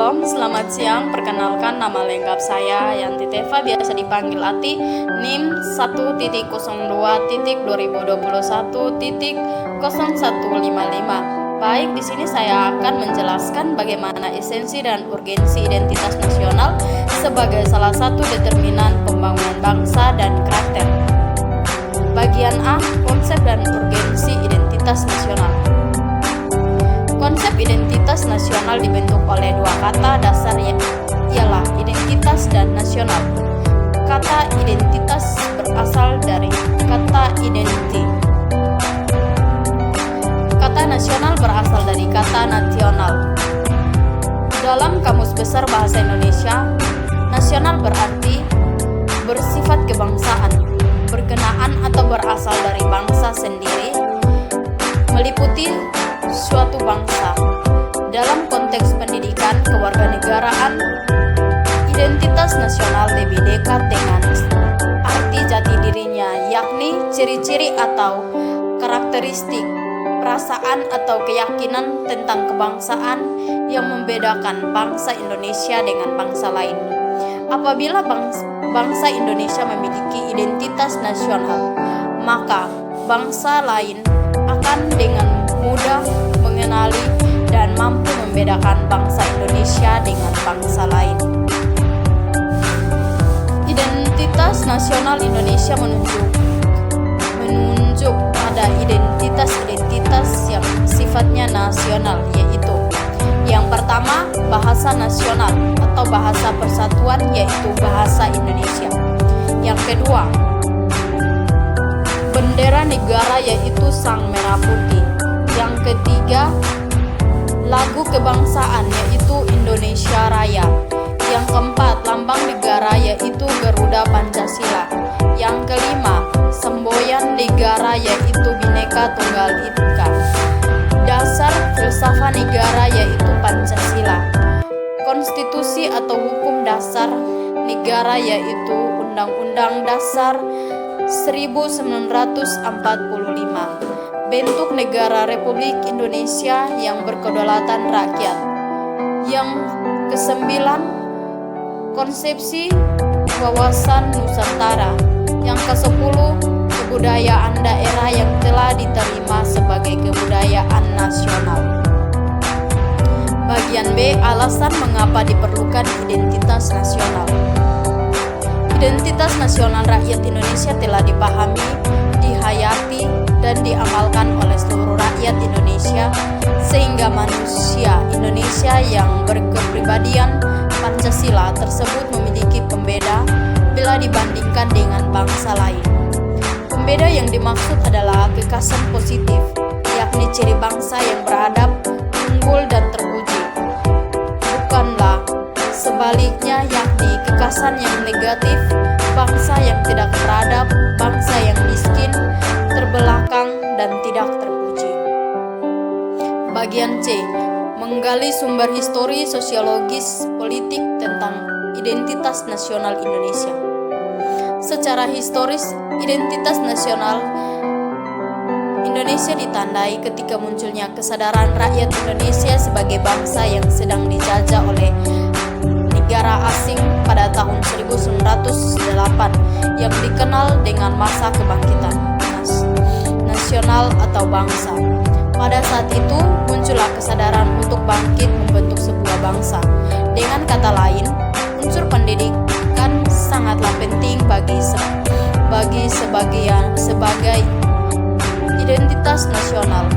Shalom, selamat siang. Perkenalkan, nama lengkap saya Yanti Teva, biasa dipanggil Ati, NIM 1.02.2021.0155. Baik, di sini saya akan menjelaskan bagaimana esensi dan urgensi identitas nasional sebagai salah satu determinan pembangunan bangsa dan karakter. Bagian A, konsep dan urgensi identitas nasional. Konsep identitas nasional dibentuk oleh dua kata dasar, ialah identitas dan nasional. Kata identitas berasal dari kata identity. Kata nasional berasal dari kata nasional. Dalam Kamus Besar Bahasa Indonesia, nasional berarti bersifat kebangsaan, berkenaan atau berasal dari bangsa sendiri, meliputi suatu bangsa. Dalam konteks pendidikan kewarganegaraan, identitas nasional lebih dekat dengan arti jati dirinya, yakni ciri-ciri atau karakteristik, perasaan atau keyakinan tentang kebangsaan yang membedakan bangsa Indonesia dengan bangsa lain. Apabila bangsa Indonesia memiliki identitas nasional, maka bangsa lain akan dengan mudah mengenali dan mampu membedakan bangsa Indonesia dengan bangsa lain. Identitas nasional Indonesia menunjuk pada identitas yang sifatnya nasional, yaitu yang pertama, bahasa nasional atau bahasa persatuan, yaitu bahasa Indonesia. Yang kedua, bendera negara, yaitu sang merah putih. Yang ketiga, lagu kebangsaan, yaitu Indonesia Raya. Yang keempat, lambang negara, yaitu Garuda Pancasila. Yang kelima, semboyan negara, yaitu Bhinneka Tunggal Ika. Dasar filsafat negara, yaitu Pancasila. Konstitusi atau hukum dasar negara, yaitu Undang-Undang Dasar 1945. Bentuk negara Republik Indonesia yang berkedaulatan rakyat. Yang kesembilan, konsepsi wawasan Nusantara. Yang kesepuluh, kebudayaan daerah yang telah diterima sebagai kebudayaan nasional. Bagian B, alasan mengapa diperlukan identitas nasional. Identitas nasional rakyat Indonesia telah dipahami, dihayati, dan diamalkan oleh seluruh rakyat Indonesia, sehingga manusia Indonesia yang berkepribadian Pancasila tersebut memiliki pembeda bila dibandingkan dengan bangsa lain. Pembeda yang dimaksud adalah kekhasan positif, yakni ciri bangsa yang beradab, unggul, dan terpuji. Bukanlah sebaliknya, yakni kekhasan yang negatif, bangsa yang tidak beradab, bangsa yang miskin, terbelakang, dan tidak terpuji. Bagian C, menggali sumber histori, sosiologis, politik tentang identitas nasional Indonesia. Secara historis, identitas nasional Indonesia ditandai ketika munculnya kesadaran rakyat Indonesia sebagai bangsa yang sedang dijajah oleh negara asing pada tahun 1908 yang dikenal dengan masa kebangkitan nasional atau bangsa. Pada saat itu muncullah kesadaran untuk bangkit membentuk sebuah bangsa. Dengan kata lain, unsur pendidikan sangatlah penting sebagai identitas nasional.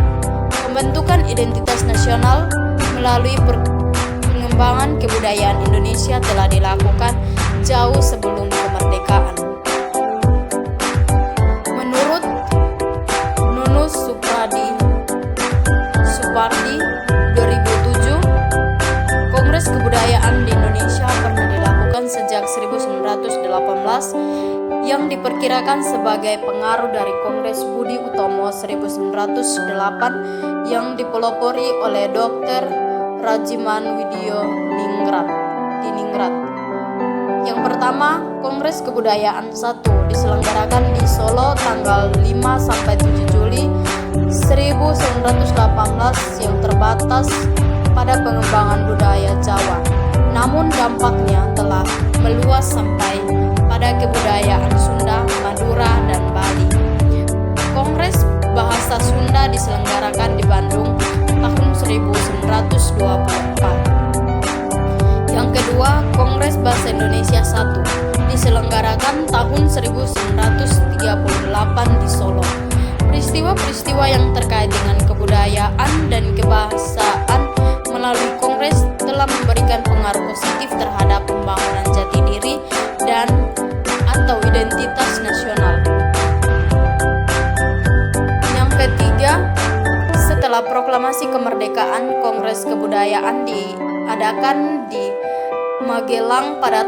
Pembentukan identitas nasional melalui pengembangan kebudayaan Indonesia telah dilakukan jauh sebelum kemerdekaan. Menurut Nunus Supardi 2007, Kongres Kebudayaan di Indonesia pernah dilakukan sejak 1918 yang diperkirakan sebagai pengaruh dari Kongres Budi Utomo 1908 yang dipelopori oleh Dr. Rajiman Widyo di Ningrat. Yang pertama, Kongres Kebudayaan 1 diselenggarakan di Solo tanggal 5-7 Juli 1918 yang terbatas pada pengembangan budaya Jawa. namun dampaknya telah meluas sampai pada kebudayaan Sunda, Madura, dan Bali. Kongres Bahasa Sunda diselenggarakan di Bandung tahun 1924. Yang kedua, Kongres Bahasa Indonesia I diselenggarakan tahun 1938 di Solo. Peristiwa-peristiwa yang terkait dengan kebudayaan dan kebahasaan melalui kongres telah memberikan pengaruh positif terhadap pembangunan jati diri dan atau identitas nasional. Yang ketiga, setelah proklamasi kemerdekaan, Kongres Kebudayaan diadakan di Magelang pada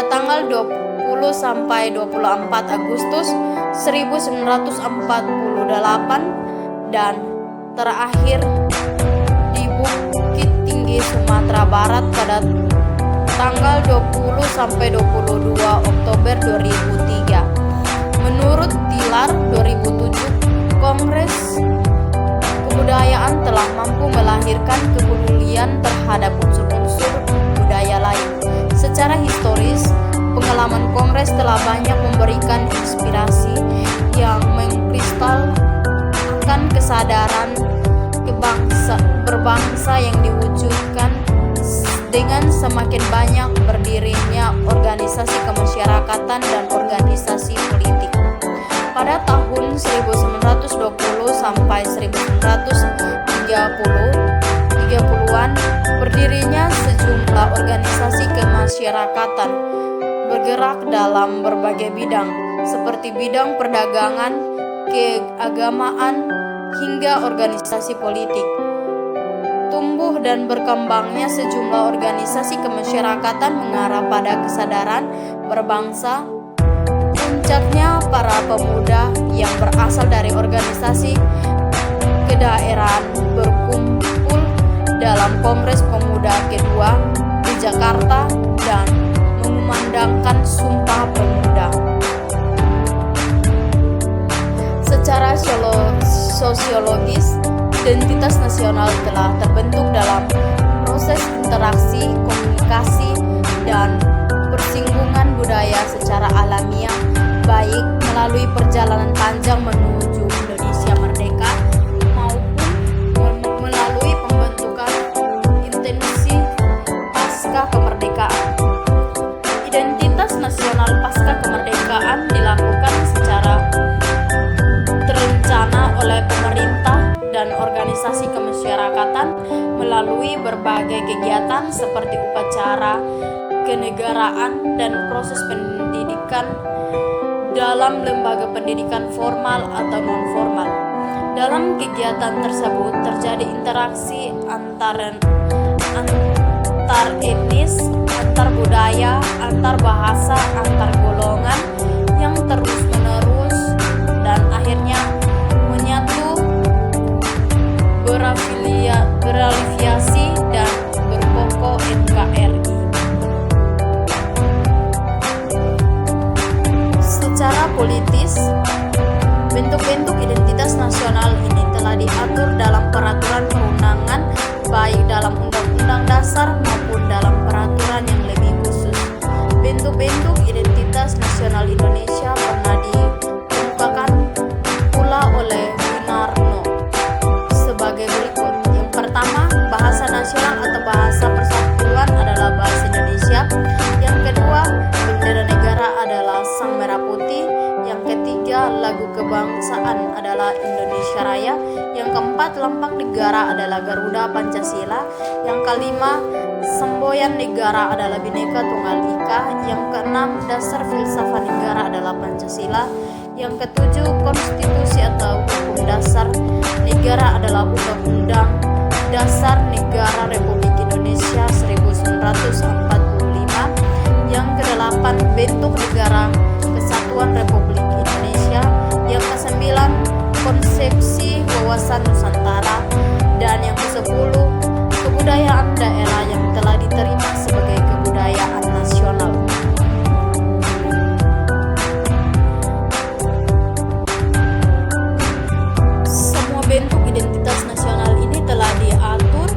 tanggal 20 sampai 24 Agustus 1948 dan terakhir di Bukit Tinggi Sumatera Barat pada tanggal 20 sampai 22 Oktober 2003. Menurut Tilar 2007, Kongres Kebudayaan telah mampu melahirkan kepedulian terhadap unsur-unsur budaya lain. Secara historis, pengalaman Kongres telah banyak memberikan inspirasi yang mengkristal akan kesadaran berbangsa yang diwujudkan dengan semakin banyak berdirinya organisasi kemasyarakatan dan organisasi politik. Pada tahun 1920 sampai 1930-an, berdirinya sejumlah organisasi kemasyarakatan bergerak dalam berbagai bidang, seperti bidang perdagangan, keagamaan, hingga organisasi politik. Tumbuh dan berkembangnya sejumlah organisasi kemasyarakatan mengarah pada kesadaran berbangsa. Puncaknya para pemuda yang berasal dari organisasi kedaerahan berkumpul dalam Kongres Pemuda kedua di Jakarta dan mengumandangkan Sumpah Pemuda. Secara sosiologis, identitas nasional telah terbentuk dalam proses interaksi, komunikasi, dan persinggungan budaya secara alamiah, baik melalui perjalanan panjang menuju Indonesia merdeka maupun melalui pembentukan intensi pasca kemerdekaan. Identitas nasional pasca kemerdekaan dilakukan secara terencana oleh pemerintah dan organisasi kemasyarakatan melalui berbagai kegiatan seperti upacara kenegaraan dan proses pendidikan dalam lembaga pendidikan formal atau non-formal. Dalam kegiatan tersebut terjadi interaksi antar etnis, antar budaya, antar bahasa, antar golongan yang terus-menerus dan akhirnya menyatu, berafiliasi dan berkoko NKRI. Secara politis, bentuk-bentuk identitas nasional ini telah diatur dalam peraturan perundangan, baik dalam Undang-Undang Dasar maupun dalam peraturan yang lebih khusus. Bentuk-bentuk identitas nasional Indonesia pernah dikemukakan pula oleh Winarno sebagai berikut. Yang pertama, bahasa nasional atau bahasa persatuan adalah bahasa Indonesia. Yang kedua, bendera negara adalah Sang Merah Putih. Yang ketiga, lagu kebangsaan adalah Indonesia Raya. Yang keempat, lambang negara adalah Garuda Pancasila. Yang kelima, semboyan negara adalah Bhinneka Tunggal Ika. Yang keenam, dasar filsafat negara adalah Pancasila. Yang ketujuh, konstitusi atau hukum dasar negara adalah Undang-Undang Dasar Negara Republik Indonesia 1945. Yang kedelapan, bentuk negara Kesatuan Republik Indonesia. Yang kesembilan, konsepsi wawasan Nusantara. Dan yang kesepuluh, kebudayaan daerah yang telah diterima sebagai kebudayaan nasional. Semua bentuk identitas nasional ini telah diatur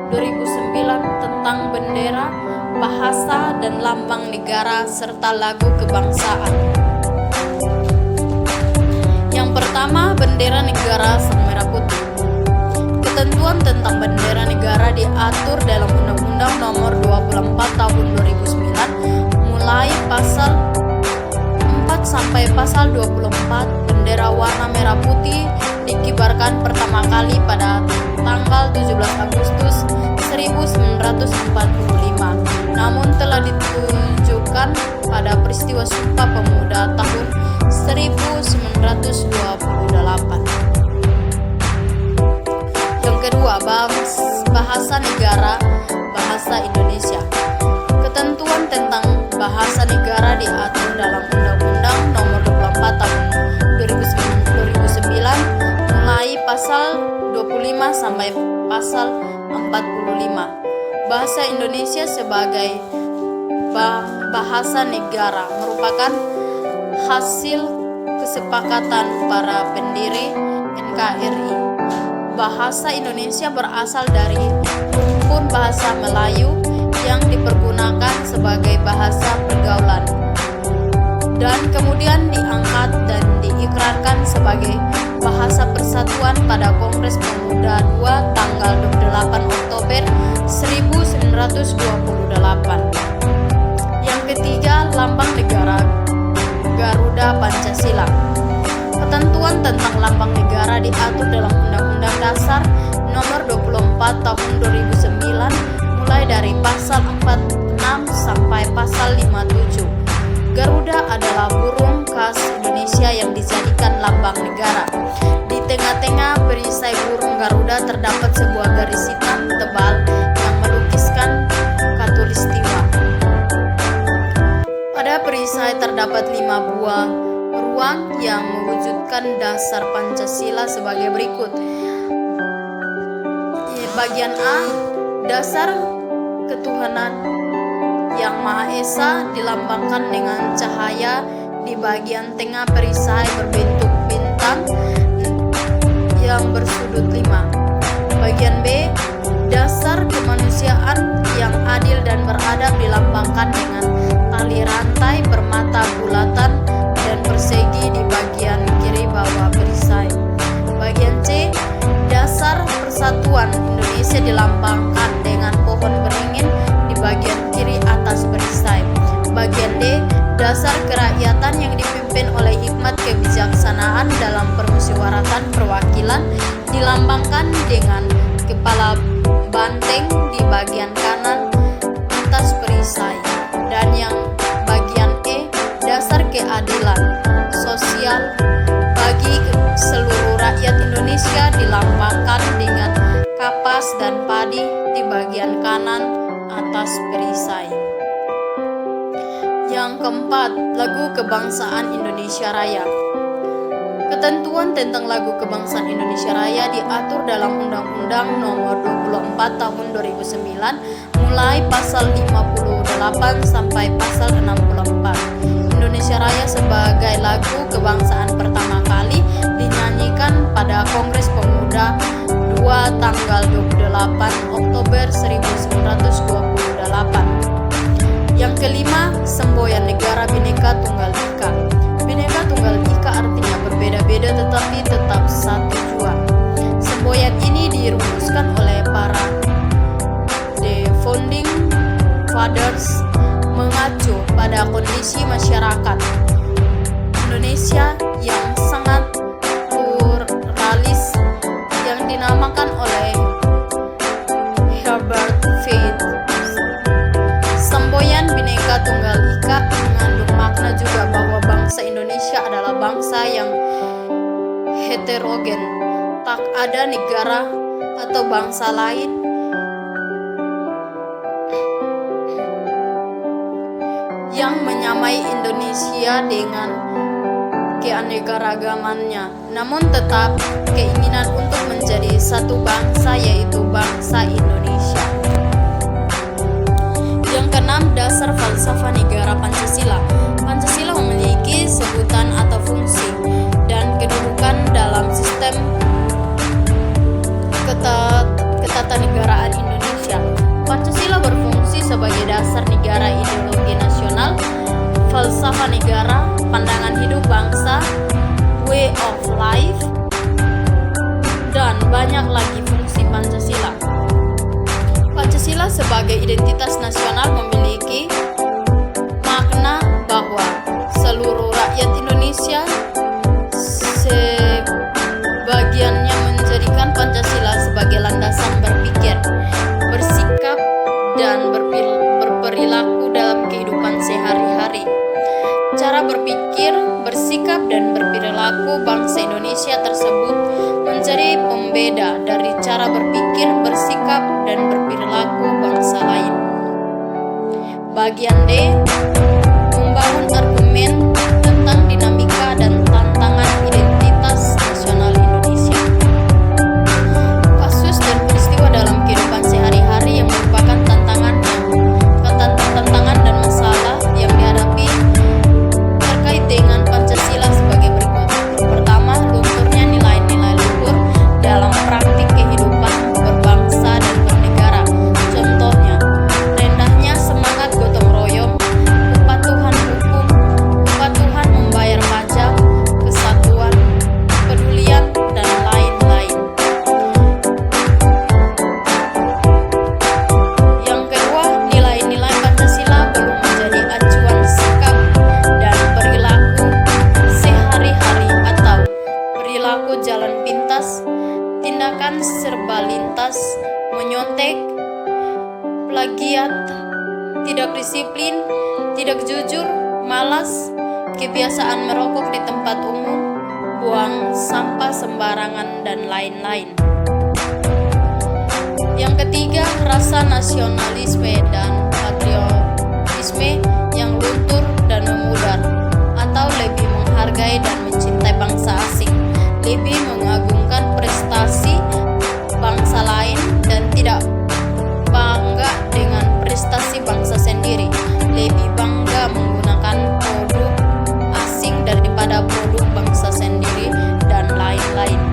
2009 tentang bendera, bahasa, dan lambang negara serta lagu kebangsaan. Yang pertama, bendera negara sang merah putih. Ketentuan tentang bendera negara diatur dalam Undang-Undang Nomor 24 Tahun 2009 mulai pasal 4 sampai pasal 24. Bendera warna merah putih dikibarkan pertama kali pada tanggal 17 Agustus 1945, namun telah ditujukan pada peristiwa Sumpah Pemuda tahun 1928. Yang kedua, bahasa negara, bahasa Indonesia. Ketentuan tentang bahasa negara diatur dalam Undang-Undang Nomor 24 Tahun 2009 mulai pasal 25 sampai pasal 45. Bahasa Indonesia sebagai bahasa negara merupakan hasil kesepakatan para pendiri NKRI. Bahasa Indonesia berasal dari rumpun bahasa Melayu yang dipergunakan sebagai bahasa pergaulan dan kemudian diangkat dan diikrarkan sebagai bahasa persatuan pada Kongres Pemuda 2 tanggal 28 Oktober 1928. Yang ketiga, lambang negara, Garuda Pancasila. Ketentuan tentang lambang negara diatur dalam Undang-Undang Dasar Nomor 24 Tahun 2009 mulai dari pasal 46 sampai pasal 57. Garuda adalah burung khas Indonesia yang dijadikan lambang negara. Di tengah-tengah perisai burung Garuda terdapat sebuah garis hitam tebal yang melukiskan Katulistiwa. Pada perisai terdapat 5 buah ruang yang mewujudkan dasar Pancasila sebagai berikut. Bagian A, dasar ketuhanan yang Maha Esa dilambangkan dengan cahaya di bagian tengah perisai berbentuk bintang yang bersudut 5. Bagian B, dasar kemanusiaan yang adil dan beradab dilambangkan dengan tali rantai bermata bulatan dan persegi di bagian kiri bawah perisai. Bagian C, dasar persatuan Indonesia dilambangkan dengan pohon beringin di bagian kiri atas perisai. Bagian D, dasar kerakyatan yang dipimpin oleh hikmat kebijaksanaan dalam permusyawaratan perwakilan dilambangkan dengan kepala banteng di bagian kanan atas perisai. Dan yang bagian E, dasar keadilan sosial bagi seluruh rakyat Indonesia dilambangkan dengan kapas dan padi di bagian kanan atas perisai. Yang keempat, lagu kebangsaan Indonesia Raya. Ketentuan tentang lagu kebangsaan Indonesia Raya diatur dalam Undang-Undang Nomor 24 Tahun 2009 mulai pasal 58 sampai pasal 64. Indonesia Raya sebagai lagu kebangsaan pertama kali dinyanyikan pada Kongres Pemuda 2 tanggal 28 Oktober 1928. Yang kelima, semboyan negara Bhinneka Tunggal Ika. Bhinneka Tunggal Ika artinya berbeda-beda tetapi tetap satu jua. Semboyan ini dirumuskan oleh para The Founding Fathers mengacu pada kondisi masyarakat Indonesia yang sangat pluralis yang dinamakan oleh Herbert Feith. Semboyan Bhinneka Tunggal Ika mengandung makna juga bahwa bangsa Indonesia adalah bangsa yang heterogen. Tak ada negara atau bangsa lain yang menyamai Indonesia dengan keanekaragamannya, namun tetap keinginan untuk menjadi satu bangsa, yaitu bangsa Indonesia. Yang keenam, dasar falsafah negara Pancasila. Pancasila memiliki sebutan atau fungsi dan kedudukan dalam sistem ketatanegaraan Indonesia Pancasila berfungsi sebagai dasar negara, ideologi nasional, falsafah negara, pandangan hidup bangsa, way of life, dan banyak lagi fungsi Pancasila. Pancasila sebagai identitas nasional memiliki makna bahwa seluruh rakyat Indonesia sebagiannya menjadikan Pancasila sebagai landasan berpikir, bersikap, dan berperilaku dalam kehidupan sehari-hari. Cara berpikir, bersikap, dan berperilaku bangsa Indonesia tersebut menjadi pembeda dari cara berpikir, bersikap, dan berperilaku bangsa lain. Bagian D, membangun argumen tentang dinamika dan tantangan identitas nasional Indonesia. Kasus dan peristiwa dalam kehidupan sehari-hari yang merupakan tantangan dan masalah yang dihadapi terkait dengan Pancasila sebagai berikut. Pertama, lunturnya nilai-nilai luhur dalam praktik kehidupan berbangsa dan bernegara. Contohnya, rendahnya semangat gotong royong, kepatuhan hukum, kepatuhan membayar pajak, kesatuan, kepedulian, dan lain-lain. Yang kedua, nilai-nilai Pancasila belum menjadi acuan sikap dan perilaku sehari-hari atau perilaku jalan pintas, tindakan serba lintas, menyontek, plagiat, tidak disiplin, tidak jujur, malas, kebiasaan merokok di tempat umum, buang sampah sembarangan, dan lain-lain. Yang ketiga, rasa nasionalisme dan patriotisme yang luntur dan memudar, atau lebih menghargai dan mencintai bangsa asing, lebih mengagungkan prestasi bangsa lain dan tidak bangga dengan prestasi bangsa sendiri, lebih bangga menggunakan produk asing daripada produk bangsa sendiri, dan lain-lain.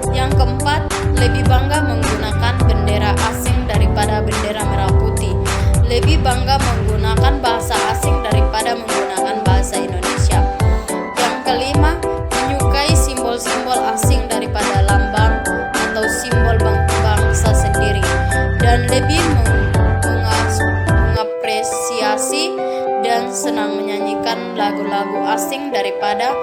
Yang keempat, lebih bangga menggunakan bendera asing daripada bendera merah putih, lebih bangga menggunakan bahasa asing daripada menggunakan bahasa Indonesia. Yang kelima, menyukai simbol-simbol asing daripada lambang atau simbol bangsa sendiri, dan lebih mengapresiasi dan senang menyanyikan lagu-lagu asing daripada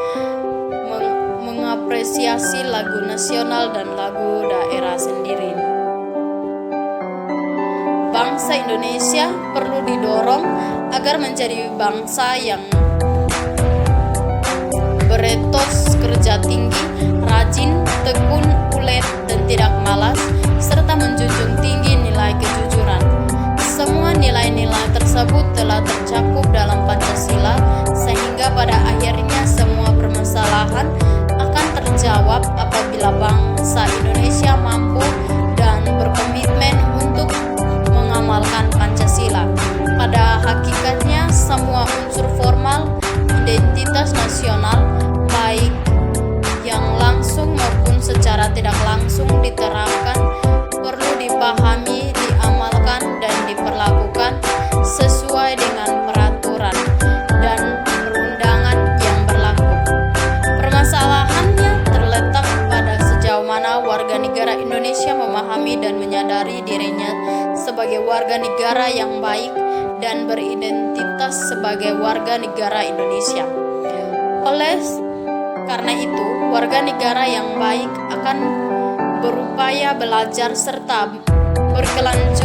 mengapresiasi lagu nasional dan lagu daerah sendiri. Bangsa Indonesia perlu didorong agar menjadi bangsa yang beretos kerja tinggi, rajin, tekun, ulet, dan tidak malas, serta menjunjung tinggi nilai kejujuran. Semua nilai-nilai tersebut telah tercakup dalam Pancasila, sehingga pada akhirnya semua permasalahan akan terjawab apabila bangsa Indonesia mampu dan berkomitmen untuk mengamalkan Pancasila. Pada hakikatnya, semua unsur formal identitas nasional, baik yang langsung maupun secara tidak langsung diterapkan, perlu dipahami, diamalkan, dan diperlakukan sesuai dengan peraturan dan perundangan yang berlaku. Permasalahannya terletak pada sejauh mana warga negara Indonesia memahami dan menyadari dirinya sebagai warga negara yang baik dan beridentitas sebagai warga negara Indonesia. Oleh karena itu, warga negara yang baik akan berupaya belajar serta berkelanjutan